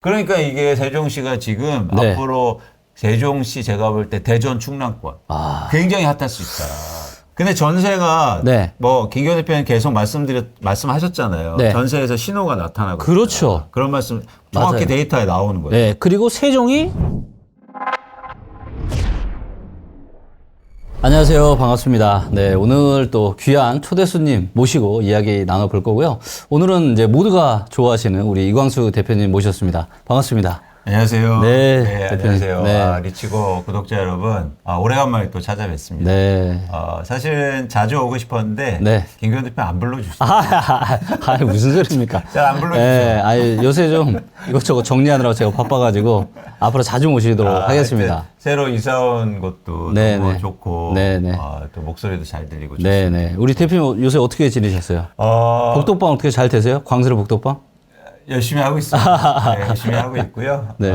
그러니까 이게 세종시가 지금 네. 앞으로 세종시 제가 볼 때 대전 충남권 굉장히 핫할 수 있다. 근데 전세가 네. 뭐 김기현 대표님 계속 말씀하셨잖아요. 네. 전세에서 신호가 나타나고 그렇죠. 있다. 그런 말씀 정확히 맞아요. 데이터에 나오는 거예요. 네. 그리고 세종이 안녕하세요. 반갑습니다. 네. 오늘 또 귀한 초대 손님 모시고 이야기 나눠볼 거고요. 오늘은 이제 모두가 좋아하시는 우리 이광수 대표님 모셨습니다. 반갑습니다. 안녕하세요. 네, 대표님. 안녕하세요. 네. 리치고 구독자 여러분, 오래간만에 또 찾아뵙습니다. 네. 사실은 자주 오고 싶었는데 네. 김기현 대표 안 불러주시죠. 무슨 소리입니까? 잘 안 불러주시죠. 네. 요새 좀 이것저것 정리하느라고 제가 바빠가지고 앞으로 자주 모시도록 하겠습니다. 하여튼 새로 이사 온 것도 네, 너무 네. 좋고 네, 네. 또 목소리도 잘 들리고 좋습니다. 네네. 우리 대표님 요새 어떻게 지내셨어요? 복덕방 어떻게 잘 되세요? 광수르 복덕방? 열심히 하고 있습니다. 네, 열심히 하고 있고요. 네.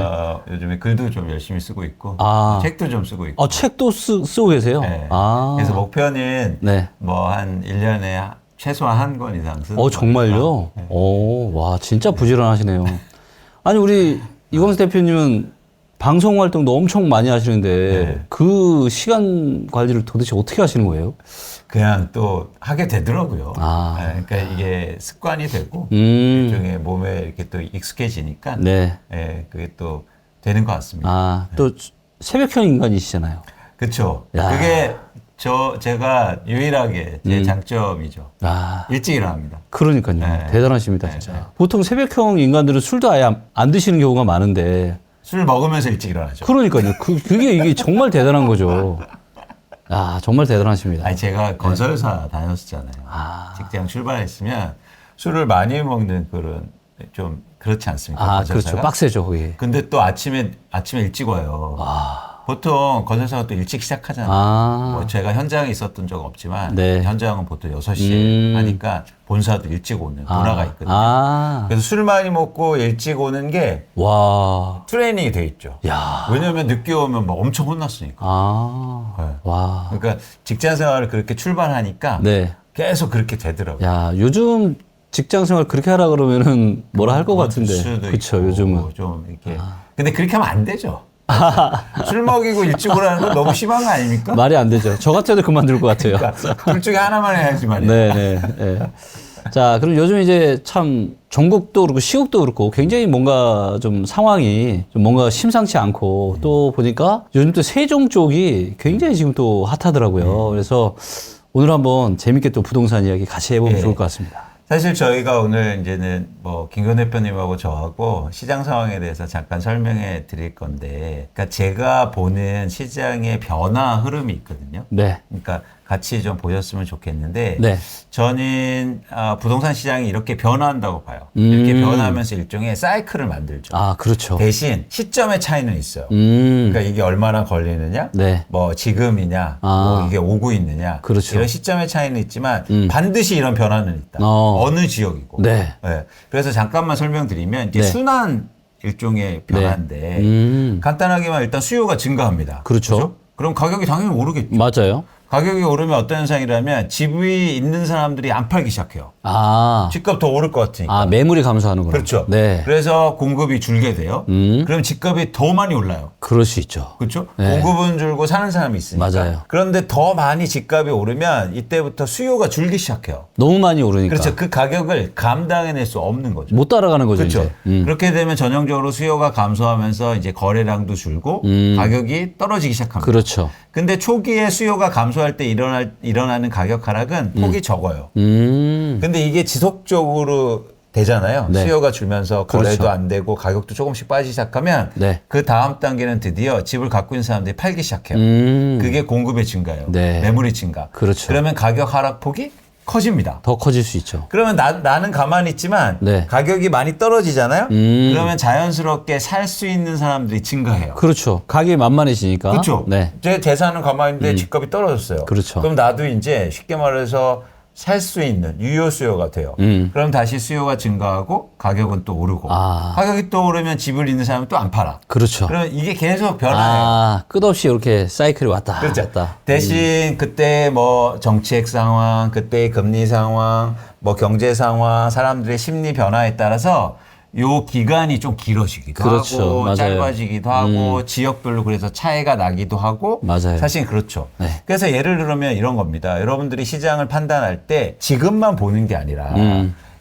요즘에 글도 좀 열심히 쓰고 있고 아. 책도 좀 쓰고 있고. 책도 쓰고 계세요? 네. 아. 그래서 목표는 네. 뭐 한 1년에 최소한 한 권 이상 쓰는 정말요? 네. 와, 진짜 부지런하시네요. 아니, 우리 이광수 대표님은 방송 활동도 엄청 많이 하시는데 네. 그 시간 관리를 도대체 어떻게 하시는 거예요? 그냥 또 하게 되더라고요. 아. 그러니까 이게 습관이 되고 일종의 몸에 이렇게 또 익숙해지니까 네. 그게 또 되는 것 같습니다. 또 새벽형 인간이시잖아요. 그렇죠. 야. 그게 제가 유일하게 제 장점이죠. 일찍 일어납니다. 그러니까요. 네. 대단하십니다, 네, 진짜. 네. 보통 새벽형 인간들은 술도 아예 안 드시는 경우가 많은데 술 먹으면서 일찍 일어나죠. 그러니까요. 이게 정말 대단한 거죠. 정말 대단하십니다. 아니 제가 건설회사 다녔었잖아요. 직장 출발했으면 술을 많이 먹는 그런 좀 그렇지 않습니까? 건설사가? 그렇죠. 빡세죠, 거기. 근데 또 아침에 일찍 와요. 보통 건설사가 또 일찍 시작하잖아요. 뭐 제가 현장에 있었던 적은 없지만 네. 현장은 보통 6시에 하니까 본사도 일찍 오는 문화가 있거든요. 그래서 술 많이 먹고 일찍 오는 게 와. 트레이닝이 돼 있죠. 야. 왜냐면 늦게 오면 막 엄청 혼났으니까. 네. 와. 그러니까 직장 생활을 그렇게 출발하니까 네. 계속 그렇게 되더라고요. 야, 요즘 직장 생활 그렇게 하라 그러면은 뭐라 할 것 같은데. 그렇죠, 요즘은. 좀 이렇게. 근데 그렇게 하면 안 되죠. 술 먹이고 일찍 오라는 건 너무 심한 거 아닙니까? 말이 안 되죠. 저 같아도 그만둘 것 같아요. 그러니까 둘 중에 하나만 해야지 말이에요. 네. 자, 그럼 요즘 이제 참 전국도 그렇고 시국도 그렇고 굉장히 뭔가 좀 상황이 좀 뭔가 심상치 않고 또 보니까 요즘 또 세종 쪽이 굉장히 지금 또 핫하더라고요. 그래서 오늘 한번 재밌게 또 부동산 이야기 같이 해보면 좋을 것 같습니다. 사실 저희가 오늘 이제는 뭐 김기현 대표님하고 저하고 시장 상황에 대해서 잠깐 설명해 드릴 건데, 그러니까 제가 보는 시장의 변화 흐름이 있거든요. 네. 그러니까 같이 좀 보셨으면 좋겠는데, 네. 저는 부동산 시장이 이렇게 변화한다고 봐요. 이렇게 변하면서 일종의 사이클을 만들죠. 그렇죠. 대신 시점의 차이는 있어요. 음. 그러니까 이게 얼마나 걸리느냐, 네. 뭐 지금이냐, 뭐 이게 오고 있느냐, 그렇죠. 이런 시점의 차이는 있지만 반드시 이런 변화는 있다. 어느 지역이고. 네. 그래서 잠깐만 설명드리면 이게 네. 순환 일종의 변화인데 간단하게만 일단 수요가 증가합니다. 그렇죠. 그럼 가격이 당연히 오르겠죠. 맞아요. 가격이 오르면 어떤 현상이라면 집이 있는 사람들이 안 팔기 시작해요. 집값 더 오를 것 같으니까. 매물이 감소하는구나. 그렇죠. 네. 그래서 공급이 줄게 돼요. 그럼 집값이 더 많이 올라요. 그럴 수 있죠. 그렇죠? 네. 공급은 줄고 사는 사람이 있으니까. 맞아요. 그런데 더 많이 집값이 오르면 이때부터 수요가 줄기 시작해요. 너무 많이 오르니까. 그렇죠. 그 가격을 감당해낼 수 없는 거죠. 못 따라가는 거죠. 그렇죠. 이제. 그렇게 되면 전형적으로 수요가 감소하면서 이제 거래량도 줄고 가격이 떨어지기 시작합니다. 그렇죠. 근데 초기에 수요가 감소할 때 일어나는 가격 하락은 폭이 적어요. 근데 이게 지속적으로 되잖아요. 네. 수요가 줄면서 거래도 그렇죠. 안 되고 가격도 조금씩 빠지기 시작하면 네. 그 다음 단계는 드디어 집을 갖고 있는 사람들이 팔기 시작해요. 그게 공급의 증가예요. 네. 매물의 증가. 그렇죠. 그러면 가격 하락폭이 커집니다. 더 커질 수 있죠. 그러면 나는 가만히 있지만 네. 가격이 많이 떨어지잖아요. 그러면 자연스럽게 살 수 있는 사람들이 증가해요. 그렇죠. 가격이 만만해지니까. 그렇죠. 네. 제 재산은 가만히 있는데 집값이 떨어졌어요. 그렇죠. 그럼 나도 이제 쉽게 말해서 살 수 있는 유효 수요가 돼요. 그럼 다시 수요가 증가하고 가격은 또 오르고 가격이 또 오르면 집을 있는 사람은 또 안 팔아. 그렇죠. 그러면 이게 계속 변화해요. 끝없이 이렇게 사이클이 왔다 그렇죠. 갔다. 대신 그때 뭐 정책 상황, 그때 금리 상황, 뭐 경제 상황, 사람들의 심리 변화에 따라서 요 기간이 좀 길어지기도 그렇죠. 하고 맞아요. 짧아지기도 하고 지역별로 그래서 차이가 나기도 하고 맞아요. 사실 그렇죠. 네. 그래서 예를 들면 이런 겁니다. 여러분들이 시장을 판단할 때 지금만 보는 게 아니라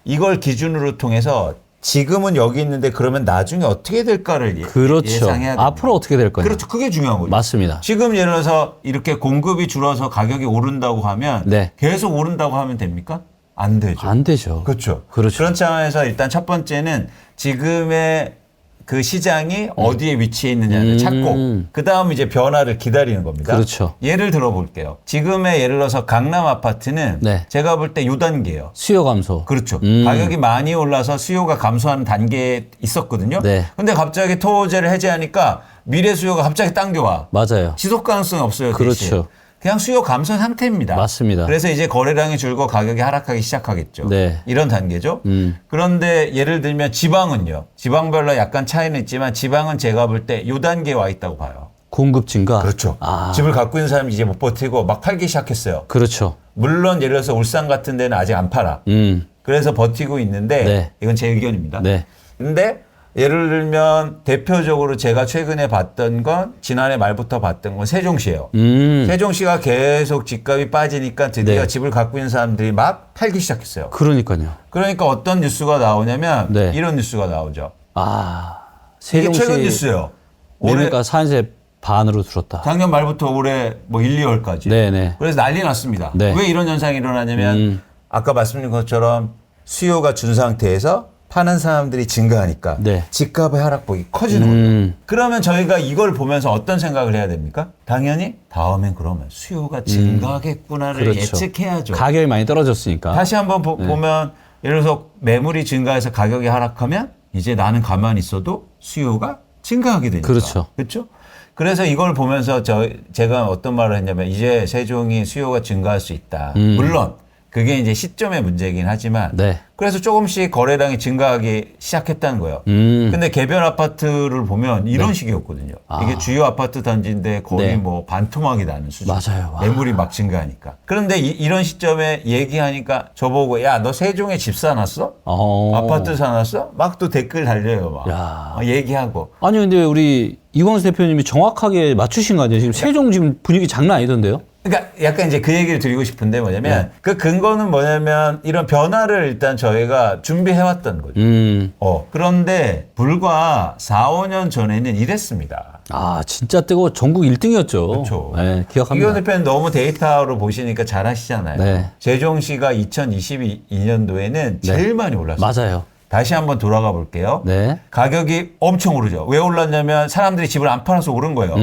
이걸 기준으로 통해서 지금은 여기 있는데 그러면 나중에 어떻게 될까를 그렇죠. 예상해야 됩니다. 앞으로 어떻게 될 거냐. 그렇죠. 그게 중요한 거죠. 맞습니다. 지금 예를 들어서 이렇게 공급이 줄어서 가격이 오른다고 하면 네. 계속 오른다고 하면 됩니까? 안 되죠. 안 되죠. 그렇죠. 그렇죠. 그런 차원에서 일단 첫 번째는 지금의 그 시장이 어디에 위치해 있느냐를 찾고 그 다음 이제 변화를 기다리는 겁니다. 그렇죠. 예를 들어 볼게요. 지금의 예를 들어서 강남 아파트는 네. 제가 볼 때 요 단계예요. 수요 감소. 그렇죠. 가격이 많이 올라서 수요가 감소하는 단계에 있었거든요. 네. 근데 갑자기 토호제를 해제하니까 미래 수요가 갑자기 당겨와. 맞아요. 지속 가능성이 없어요. 그렇죠. 대신. 그냥 수요 감소 상태입니다. 맞습니다. 그래서 이제 거래량이 줄고 가격이 하락하기 시작하겠죠. 네. 이런 단계죠. 그런데 예를 들면 지방은요. 지방별로 약간 차이는 있지만 지방은 제가 볼 때 요 단계에 와 있다고 봐요. 공급 증가. 그렇죠. 아, 집을 갖고 있는 사람이 이제 못 버티고 막 팔기 시작했어요. 그렇죠. 물론 예를 들어서 울산 같은 데는 아직 안 팔아. 그래서 버티고 있는데 네. 이건 제 의견입니다. 네. 근데 예를 들면 대표적으로 제가 최근에 봤던 건 지난해 말부터 봤던 건 세종시예요. 세종시가 계속 집값이 빠지니까 드디어 네. 집을 갖고 있는 사람들이 막 팔기 시작했어요. 그러니까요. 그러니까 어떤 뉴스가 나오냐면 네. 이런 뉴스가 나오죠. 아, 이게 세종시 최근 뉴스예요. 올해 매매가 산세 반으로 줄었다. 작년 말부터 올해 뭐 1, 2월까지. 네네. 그래서 난리 났습니다. 네. 왜 이런 현상이 일어나냐면 아까 말씀드린 것처럼 수요가 준 상태에서 파는 사람들이 증가하니까 네. 집값의 하락폭이 커지는 거예요. 그러면 저희가 이걸 보면서 어떤 생각을 해야 됩니까? 당연히 다음엔 그러면 수요가 증가하겠구나를 그렇죠. 예측해야죠. 가격이 많이 떨어졌으니까. 다시 한번 보면 예를 들어서 매물이 증가해서 가격이 하락하면 이제 나는 가만히 있어도 수요가 증가하게 되니까. 그렇죠. 그렇죠? 그래서 이걸 보면서 제가 어떤 말을 했냐면 이제 세종이 수요가 증가할 수 있다. 물론 그게 이제 시점의 문제이긴 하지만 네. 그래서 조금씩 거래량이 증가하기 시작했다는 거예요. 근데 개별 아파트를 보면 이런 식이었거든요. 이게 주요 아파트 단지인데 거의 네. 뭐 반토막이 나는 수준. 맞아요. 와. 매물이 막 증가하니까. 그런데 이런 시점에 얘기하니까 저보고 야, 너 세종에 집 사놨어? 아파트 사놨어? 막 또 댓글 달려요. 막. 야. 얘기하고. 아니 근데 우리 이광수 대표님이 정확하게 맞추신 거 아니에요? 지금 세종 지금 분위기 장난 아니던데요? 그러니까 약간 이제 그 얘기를 드리고 싶은데 뭐냐면 그 근거는 뭐냐면 이런 변화를 일단 저희가 준비해왔던 거죠. 그런데 불과 4, 5년 전에는 이랬습니다. 아 진짜 뜨거워. 전국 1등이었죠. 그렇죠. 네, 기억합니다. 이건 대표는 너무 데이터로 보시니까 잘 아시잖아요. 네. 세종시가 2022년도에는 제일 많이 올랐어요. 맞아요. 다시 한번 돌아가 볼게요. 네. 가격이 엄청 오르죠. 왜 올랐냐면 사람들이 집을 안 팔아서 오른 거예요.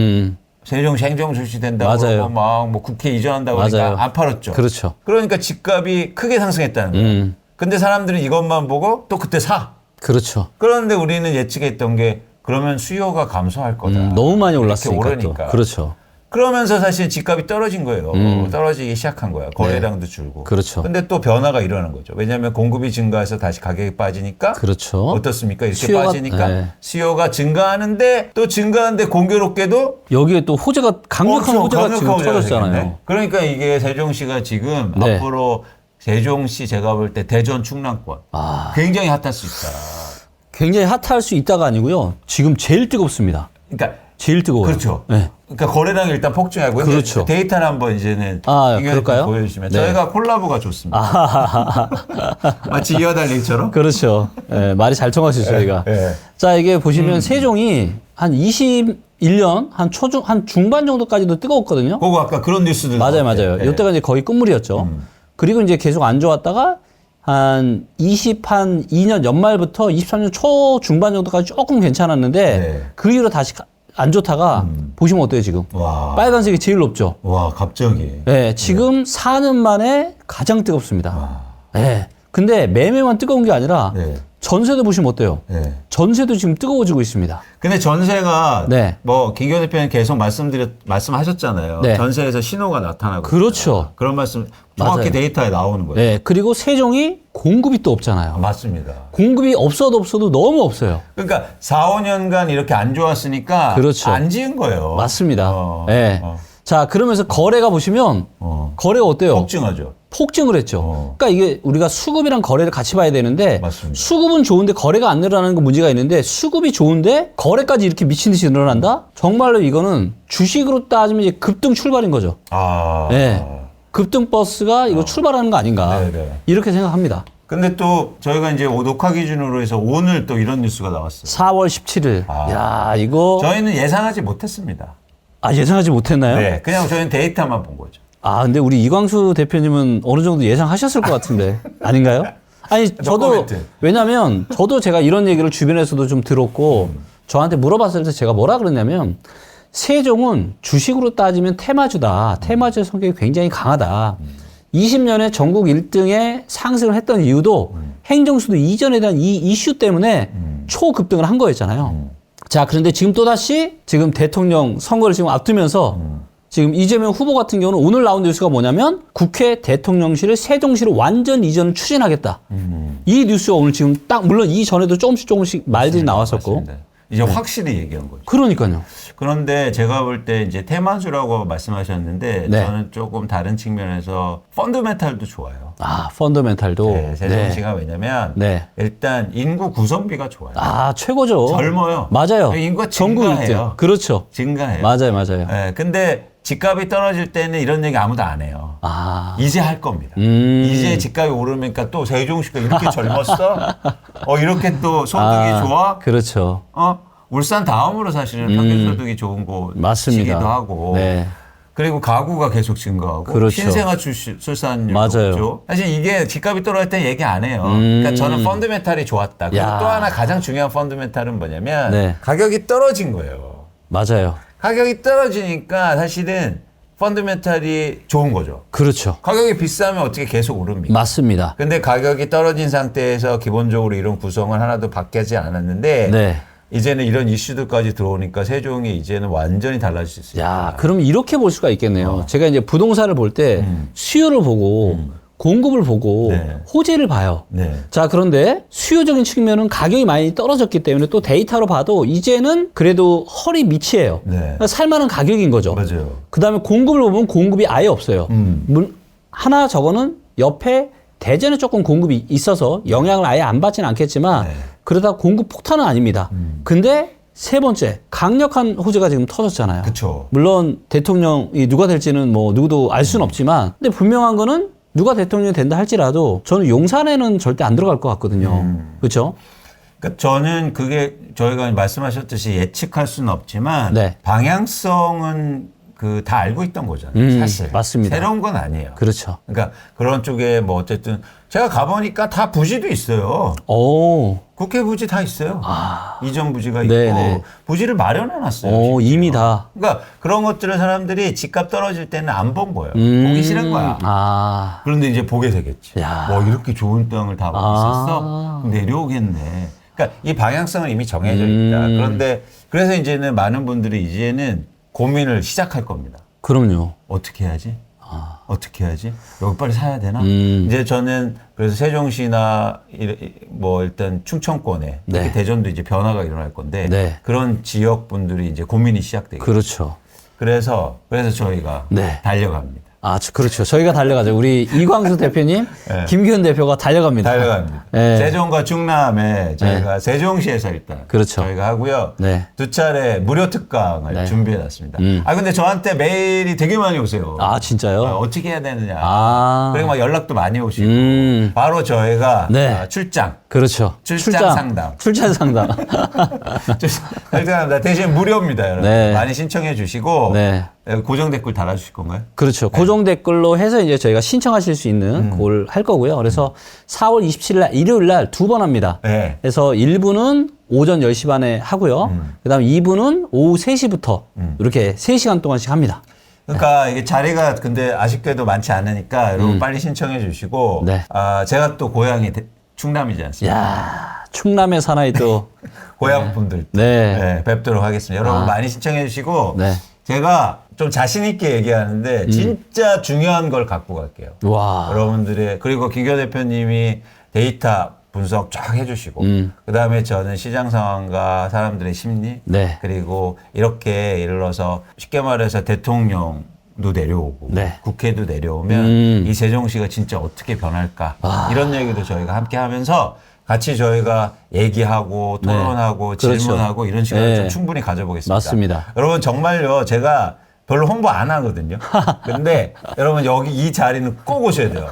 세종시 행정 출시된다고 맞아요. 그러고 막 뭐 국회 이전한다고 맞아요. 그러니까 안 팔았죠. 그렇죠. 그러니까 집값이 크게 상승했다는 거예요. 근데 사람들은 이것만 보고 또 그때 사. 그렇죠. 그런데 우리는 예측했던 게 그러면 수요가 감소할 거다. 너무 많이 이렇게 올랐으니까 오르니까. 또. 그렇죠. 그러면서 사실 집값이 떨어진 거예요. 떨어지기 시작한 거야. 거래량도 줄고. 그렇죠. 근데 또 변화가 일어나는 거죠. 왜냐하면 공급이 증가해서 다시 가격이 빠지니까 그렇죠. 어떻습니까? 이렇게 수요가- 빠지니까 네. 수요가 증가하는데 또 증가하는데 공교롭게도 여기에 또 호재가 강력한 엄청 호재가 지금 호재가 터졌잖아요. 생겼네. 그러니까 이게 세종시가 지금 네. 앞으로 세종시 제가 볼 때 대전 충남권 아. 굉장히 핫할 수 있다. 굉장히 핫할 수 있다가 아니고요. 지금 제일 뜨겁습니다. 그러니까 제일 뜨거워요. 그렇죠. 네. 그러니까 거래량이 일단 폭증하고요. 그렇죠. 데이터를 한번 이제는 아, 이거 그럴까요? 보여주시면 네. 저희가 콜라보가 좋습니다. 마치 이어달리기처럼. 그렇죠. 예, 말이 잘 통하시죠, 저희가. 예. 자, 이게 보시면 세종이 한 21년, 한 중반 정도까지도 뜨거웠거든요. 그거 아까 그런 뉴스들 맞아요, 나왔대요. 맞아요. 예. 이때가 이제 거의 끝물이었죠. 그리고 이제 계속 안 좋았다가 한 22년 연말부터 23년 초 중반 정도까지 조금 괜찮았는데 네. 그 이후로 다시 안 좋다가 보시면 어때요, 지금? 와. 빨간색이 제일 높죠. 와, 갑자기. 네, 지금 4년 만에 가장 뜨겁습니다. 네. 근데 매매만 뜨거운 게 아니라 네. 전세도 보시면 어때요? 네. 전세도 지금 뜨거워지고 있습니다. 근데 전세가 네. 뭐 김기현 대표님 계속 말씀하셨잖아요. 네. 전세에서 신호가 나타나고 그렇죠. 있다. 그런 말씀 정확히 맞아요. 데이터에 나오는 거예요. 네. 그리고 세종이 공급이 또 없잖아요. 맞습니다. 공급이 없어도 너무 없어요. 그러니까 4, 5년간 이렇게 안 좋았으니까 그렇죠. 안 지은 거예요. 맞습니다. 네. 자, 그러면서 거래가 보시면 거래가 어때요? 폭증하죠. 폭증을 했죠. 그러니까 이게 우리가 수급이랑 거래를 같이 봐야 되는데 맞습니다. 수급은 좋은데 거래가 안 늘어나는 거 문제가 있는데 수급이 좋은데 거래까지 이렇게 미친 듯이 늘어난다? 정말로 이거는 주식으로 따지면 이제 급등 출발인 거죠. 네. 급등 버스가 이거 출발하는 거 아닌가. 네네. 이렇게 생각합니다. 근데 또 저희가 이제 녹화 기준으로 해서 오늘 또 이런 뉴스가 나왔어요. 4월 17일. 야, 이거 저희는 예상하지 못했습니다. 예상하지 못했나요? 네, 그냥 저희는 데이터만 본 거죠. 근데 우리 이광수 대표님은 어느 정도 예상하셨을 것 같은데 아닌가요? 아니 저도 노코멘트. 왜냐면 저도 제가 이런 얘기를 주변에서도 좀 들었고 저한테 물어봤을 때 제가 뭐라 그랬냐면 세종은 주식으로 따지면 테마주다. 테마주의 성격이 굉장히 강하다. 20년에 전국 1등에 상승을 했던 이유도 행정수도 이전에 대한 이 이슈 때문에 초급등을 한 거였잖아요. 자, 그런데 지금 또다시 지금 대통령 선거를 지금 앞두면서 지금 이재명 후보 같은 경우는 오늘 나온 뉴스가 뭐냐면 국회 대통령실을 세종시로 완전 이전을 추진하겠다. 이 뉴스가 오늘 지금 딱 물론 이전에도 조금씩 말들이 나왔었고. 맞습니다. 이제 확실히 얘기한 거죠. 그러니까요. 그런데 제가 볼 때 이제 테마주라고 말씀하셨는데 네. 저는 조금 다른 측면에서 펀더멘탈도 좋아요. 펀더멘탈도. 네, 세종시가 왜냐면 네. 일단 인구 구성비가 좋아요. 최고죠. 젊어요. 맞아요. 인구가 전국 증가해요. 1등. 그렇죠. 증가해요. 맞아요. 네, 근데 집값이 떨어질 때는 이런 얘기 아무도 안 해요. 이제 할 겁니다. 이제 집값이 오르니까 또 세종시가 이렇게 젊었어? 이렇게 또 소득이 좋아? 그렇죠. 울산 다음으로 사실은 평균 소득이 좋은 맞습니다. 곳이기도 하고. 네. 그리고 가구가 계속 증가하고. 그렇죠. 신생아 출산율도 맞아요. 높죠. 사실 이게 집값이 떨어질 때 얘기 안 해요. 그러니까 저는 펀드멘탈이 좋았다. 그리고 야. 또 하나 가장 중요한 펀드멘탈은 뭐냐면 네. 가격이 떨어진 거예요. 맞아요. 가격이 떨어지니까 사실은 펀드멘탈이 좋은 거죠. 그렇죠. 가격이 비싸면 어떻게 계속 오릅니까? 맞습니다. 근데 가격이 떨어진 상태에서 기본적으로 이런 구성을 하나도 바뀌지 않았는데 네. 이제는 이런 이슈들까지 들어오니까 세종이 이제는 완전히 달라질 수 있습니다. 그럼 이렇게 볼 수가 있겠네요. 제가 이제 부동산을 볼 때 수요를 보고 공급을 보고 네. 호재를 봐요. 네. 자, 그런데 수요적인 측면은 가격이 많이 떨어졌기 때문에 또 데이터로 봐도 이제는 그래도 허리 밑이에요. 네. 그러니까 살만한 가격인 거죠. 맞아요. 그 다음에 공급을 보면 공급이 아예 없어요. 하나 저거는 옆에 대전에 조금 공급이 있어서 영향을 아예 안 받지는 않겠지만 네. 그러다 공급 폭탄은 아닙니다. 근데 세 번째, 강력한 호재가 지금 터졌잖아요. 그쵸. 물론 대통령이 누가 될지는 뭐 누구도 알 수는 없지만 근데 분명한 거는 누가 대통령이 된다 할지라도 저는 용산에는 절대 안 들어갈 것 같거든요. 그렇죠? 그러니까 저는 그게 저희가 말씀하셨듯이 예측할 수는 없지만 네. 방향성은 다 알고 있던 거잖아요. 사실. 맞습니다. 새로운 건 아니에요. 그렇죠. 그러니까 그런 쪽에 뭐 어쨌든 제가 가보니까 다 부지도 있어요. 국회 부지 다 있어요. 이전 부지가 있고 네네. 부지를 마련해 놨어요. 이미 다. 그러니까 그런 것들을 사람들이 집값 떨어질 때는 안 본 거예요. 보기 싫은 거야. 그런데 이제 보게 되겠지. 야. 이렇게 좋은 땅을 다 보고 있었어? 그럼 내려오겠네. 그러니까 이 방향성은 이미 정해져 있다. 그런데 그래서 이제는 많은 분들이 이제는 고민을 시작할 겁니다. 그럼요. 어떻게 해야지? 어떻게 해야지? 여기 빨리 사야 되나? 이제 저는 그래서 세종시나 뭐 일단 충청권에 네. 특히 대전도 이제 변화가 일어날 건데 네. 그런 지역 분들이 이제 고민이 시작되겠죠. 그렇죠. 그래서 저희가 네. 달려갑니다. 그렇죠. 저희가 달려가죠. 우리 이광수 대표님, 네. 김기현 대표가 달려갑니다. 달려갑니다. 네. 세종과 충남에 저희가 세종시에서 일단 그렇죠. 저희가 하고요. 네. 2차례 무료 특강을 네. 준비해놨습니다. 근데 저한테 메일이 되게 많이 오세요. 진짜요? 어떻게 해야 되느냐. 그리고 막 연락도 많이 오시고 바로 저희가 네. 출장. 그렇죠. 출장 상담. 출장 상담. 출장 대신 무료입니다, 여러분. 네. 많이 신청해 주시고 네. 고정 댓글 달아주실 건가요? 그렇죠. 고정 댓글로 해서 이제 저희가 신청하실 수 있는 그걸 할 거고요. 그래서 4월 27일 날 일요일 날 2번 합니다. 네. 그래서 1부는 오전 10시 반에 하고요. 그다음에 2부는 오후 3시부터 이렇게 3시간 동안씩 합니다. 그러니까 이게 자리가 근데 아쉽게도 많지 않으니까 여러분 빨리 신청해 주시고 네. 제가 또 고향이 충남이지 않습니까? 야, 충남의 사나이 또 고향 분들 네. 뵙도록 하겠습니다. 여러분 많이 신청해 주시고 네. 제가 좀 자신 있게 얘기하는데 진짜 중요한 걸 갖고 갈게요. 와. 여러분들의 그리고 김기현 대표님이 데이터 분석 쫙 해주시고 그다음에 저는 시장 상황과 사람들의 심리 네. 그리고 이렇게 예를 들어서 쉽게 말해서 대통령 내려오고 네. 국회도 내려오면 이 세종시가 진짜 어떻게 변할까 이런 얘기도 저희가 함께 하면서 같이 저희가 얘기하고 토론하고 그렇죠. 질문하고 이런 시간을 네. 좀 충분히 가져보겠습니다. 맞습니다. 여러분 정말요 제가 별로 홍보 안 하거든요. 근데 여러분 여기 이 자리는 꼭 오셔야 돼요.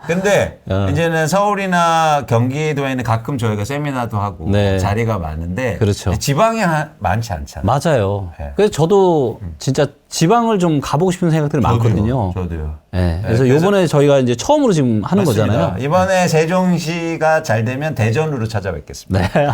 근데 이제는 서울이나 경기도에는 가끔 저희가 세미나도 하고 네. 자리가 많은데 그렇죠. 지방에 많지 않잖아요. 맞아요. 네. 그래서 저도 진짜 지방을 좀 가보고 싶은 생각들이 많거든요. 저도요. 네. 그래서 그래서- 요번에 저희가 이제 처음으로 지금 하는 맞습니다. 거잖아요. 이번에 세종시가 잘 되면 대전으로 찾아뵙겠습니다. 네.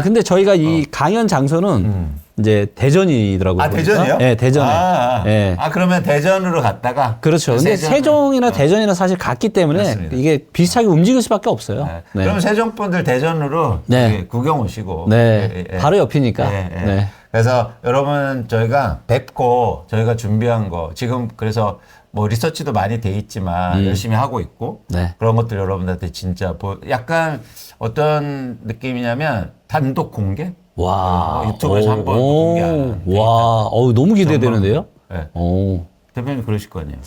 근데 저희가 이 강연 장소는 이제 대전이더라고요. 아, 보니까. 대전이요? 네, 대전에. 아, 네. 그러면 대전으로 갔다가. 그렇죠. 근데 세전을- 세종이나 대전이나 사실 같기 때문에 맞습니다. 이게 비슷하게 움직일 수밖에 없어요. 네. 네. 그럼 세종 분들 대전으로 네. 이렇게 구경 오시고. 네. 바로 옆이니까. 예. 네. 그래서 여러분 저희가 뵙고 저희가 준비한 거 지금 그래서 뭐 리서치도 많이 돼 있지만 열심히 하고 있고 네. 그런 것들 여러분들한테 진짜 약간 어떤 느낌이냐면 단독 공개? 와. 유튜브에서 한번 공개하는 와. 너무 기대되는데요? 네. 오. 대표님 그러실 거 아니에요.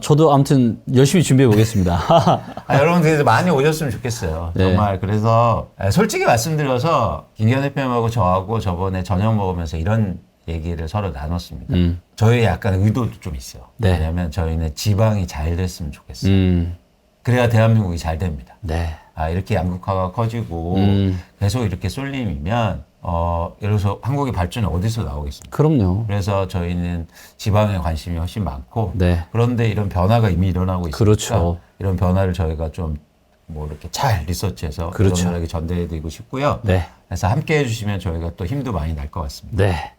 저도 아무튼 열심히 준비해 보겠습니다. 여러분들 많이 오셨으면 좋겠어요. 네. 정말 그래서 솔직히 말씀드려서 김기현 대표님하고 저하고 저번에 저녁 먹으면서 이런 얘기를 서로 나눴습니다. 저희 약간 의도도 좀 있어요. 네. 왜냐하면 저희는 지방이 잘 됐으면 좋겠어요. 음. 그래야 대한민국이 잘 됩니다. 네. 이렇게 양극화가 커지고 계속 이렇게 쏠림이면 예를 들어서 한국의 발전이 어디서 나오겠습니까? 그럼요. 그래서 저희는 지방에 관심이 훨씬 많고 네. 그런데 이런 변화가 이미 일어나고 있으니까 그렇죠. 이런 변화를 저희가 좀 뭐 이렇게 잘 리서치해서 그렇죠. 여러분들에게 전달해드리고 싶고요. 네. 그래서 함께 해주시면 저희가 또 힘도 많이 날 것 같습니다. 네.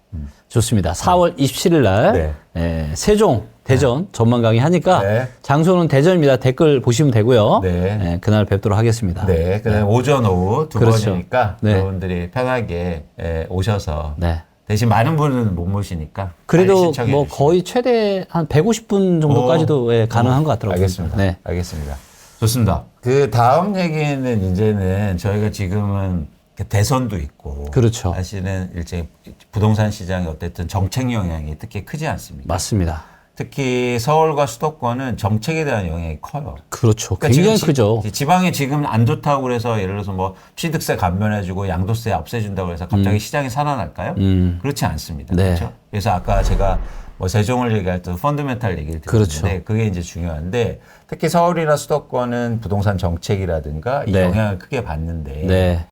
좋습니다. 4월 27일 날 네. 세종 대전 전망 강의 하니까 네. 장소는 대전입니다. 댓글 보시면 되고요. 네. 그날 뵙도록 하겠습니다. 네, 그다음 오전 오후 두 그렇죠. 번이니까 네. 여러분들이 편하게 오셔서 네. 대신 많은 분은 못 모시니까 빨리 그래도 신청해 뭐 주시고. 거의 최대 한 150분 정도까지도 가능한 것 같더라고요. 알겠습니다. 네. 알겠습니다. 좋습니다. 그 다음 얘기는 이제는 저희가 지금은 대선도 있고 그렇죠. 사실은 일제 부동산 시장이 어쨌든 정책 영향이 특히 크지 않습니까? 맞습니다. 특히 서울과 수도권은 정책에 대한 영향이 커요. 그렇죠. 그러니까 굉장히 지금 크죠. 지방이 지금 안 좋다고 그래서 예를 들어서 뭐 취득세 감면해주고 양도세 없애준다고 해서 갑자기 시장이 살아날까요? 그렇지 않습니다. 네. 그렇죠? 그래서 아까 제가 뭐 세종을 얘기할 때 펀더멘탈 얘기를 그렇죠. 드렸는데 그게 이제 중요한데 특히 서울이나 수도권은 부동산 정책이라든가 이 네. 영향을 크게 받는데 네.